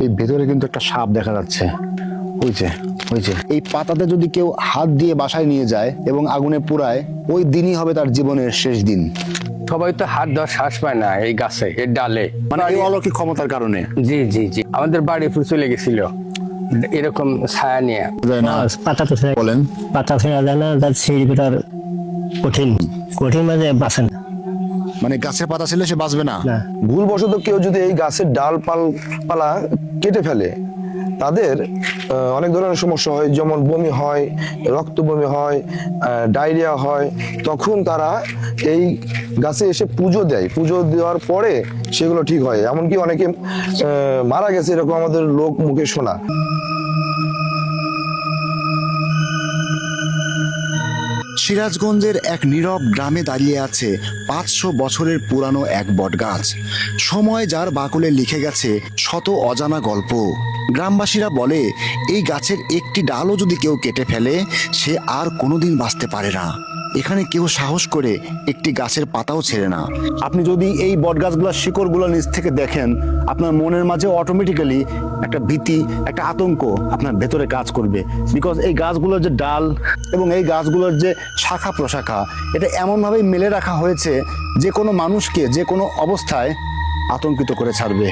এই ভেতরে কিন্তু একটা সাপ দেখা যাচ্ছে। ওই যে এই পাতাতে যদি কেউ হাত দিয়ে বাসায় নিয়ে যায় এবং আগুনে পুড়ায়, ওই দিনই হবে তার জীবনের শেষ দিন। সবাই তো হাত দেওয়ার শ্বাস পায় না এই গাছে, এর ডালে। মানে এই অলৌকিক ক্ষমতার কারণে। জি জি জি, আমাদের বাড়ি ফুল চলে গেছিল এরকম ছায়া নিয়ে। পাতা তো বলেন, পাতা ফেরা যায় না, তার সিঁড়ি তার কঠিন কঠিন মানে বাঁচে না। মানে গাছের পাতা ছিল সে বাঁচবে না। ভুলবশত কেউ যদি এই গাছের ডালপালা কেটে ফেলে, তাদের অনেক ধরনের সমস্যা হয়, যেমন বমি হয়, রক্ত বমি হয়, ডায়রিয়া হয়। তখন তারা এই গাছে এসে পুজো দেয়, পুজো দেওয়ার পরে সেগুলো ঠিক হয়। এমনকি অনেকে মারা গেছে, এরকম আমাদের লোক মুখে শোনা। সিরাজগঞ্জের এক নীরব গ্রামে দাঁড়িয়ে আছে 500 বছরের পুরানো এক বটগাছ। সময় যার বাকলে লিখে গেছে শত অজানা গল্প। গ্রামবাসীরা বলে এই গাছের একটি ডালও যদি কেউ কেটে ফেলে, সে আর কোনোদিন বাঁচতে পারে না। এখানে কেউ সাহস করে একটি গাছের পাতাও ছেড়ে না। আপনি যদি এই বটগাছগুলোর শিকড়গুলো নিচ থেকে দেখেন, আপনার মনের মাঝে অটোমেটিক্যালি একটা ভীতি, একটা আতঙ্ক আপনার ভেতরে কাজ করবে। বিকজ এই গাছগুলোর যে ডাল এবং এই গাছগুলোর যে শাখা প্রশাখা, এটা এমনভাবেই মেলে রাখা হয়েছে যে কোনো মানুষকে যে কোনো অবস্থায় আতঙ্কিত করে ছাড়বে।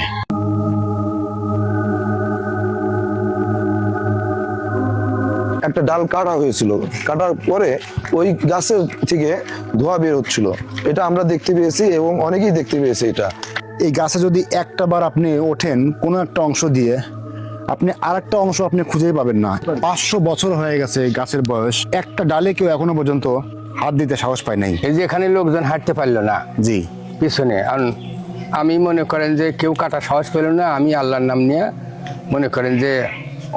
একটা ডাল কাটা হয়েছিল, কাটার পরে ওই গাছের থেকে ধোঁয়া বের হচ্ছিল, এটা আমরা দেখতে পেয়েছি এবং অনেকেই দেখতে পেয়েছে। এটা এই গাছে যদি একটা বার আপনি ওঠেন কোনো একটা অংশ দিয়ে, আপনি আরেকটা অংশ আপনি খুঁজেই পাবেন না। 500 বছর হয়ে গেছে এই গাছের বয়স, একটা ডালে কেউ এখনো পর্যন্ত হাত দিতে সাহস পায় নাই। এই যে এখানে লোকজন হাঁটতে পারলো না জি, পিছনে। আমি মনে করেন যে কেউ কাটা সাহস পেল না, আমি আল্লাহর নাম নিয়ে মনে করেন যে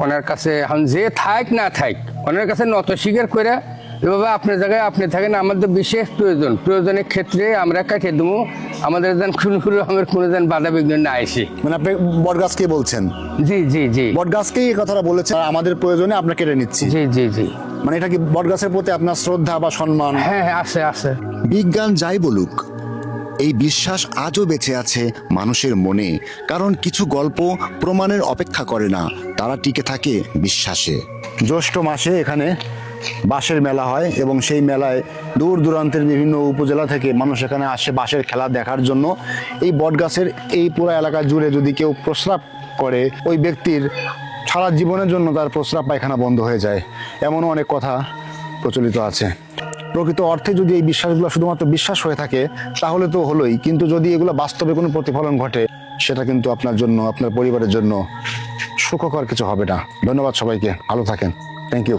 ওনার কাছে এখন যে থাক না থাক, ওনার কাছে নত স্বীকার করে, বাবা আপনার জায়গায় আপনি থাকেন, আমাদের বিশেষ প্রয়োজনের ক্ষেত্রে আমরা কাটিয়ে দেবো, আমাদের যেন আমার কোনো যেন বাধা বিঘ্ন না আসে। মানে আপনি বটগাছকে বলছেন? জি জি জি, বটগাছকেই এই কথাটা বলেছেন, আর আমাদের প্রয়োজনে আমরা কেটে নিচ্ছি। জি জি জি। মানে এটা কি বটগাছের প্রতি আপনার শ্রদ্ধা বা সম্মান? হ্যাঁ হ্যাঁ, আছে আছে। বিজ্ঞান যাই বলুক, এই বিশ্বাস আজও বেঁচে আছে মানুষের মনে। কারণ কিছু গল্প প্রমাণের অপেক্ষা করে না, তারা টিকে থাকে বিশ্বাসে। জ্যৈষ্ঠ মাসে এখানে বাঁশের মেলা হয় এবং সেই মেলায় দূর দূরান্তের বিভিন্ন উপজেলা থেকে মানুষ এখানে আসে বাঁশের খেলা দেখার জন্য। এই বটগাছের এই পুরো এলাকা জুড়ে যদি কেউ প্রস্রাব করে, ওই ব্যক্তির সারা জীবনের জন্য তার প্রস্রাব পায়খানা বন্ধ হয়ে যায়, এমনও অনেক কথা প্রচলিত আছে। প্রকৃত অর্থে যদি এই বিশ্বাসগুলো শুধুমাত্র বিশ্বাস হয়ে থাকে তাহলে তো হলোই, কিন্তু যদি এগুলো বাস্তবে কোনো প্রতিফলন ঘটে, সেটা কিন্তু আপনার জন্য, আপনার পরিবারের জন্য সুখকর কিছু হবে না। ধন্যবাদ সবাইকে, ভালো থাকেন। Thank you.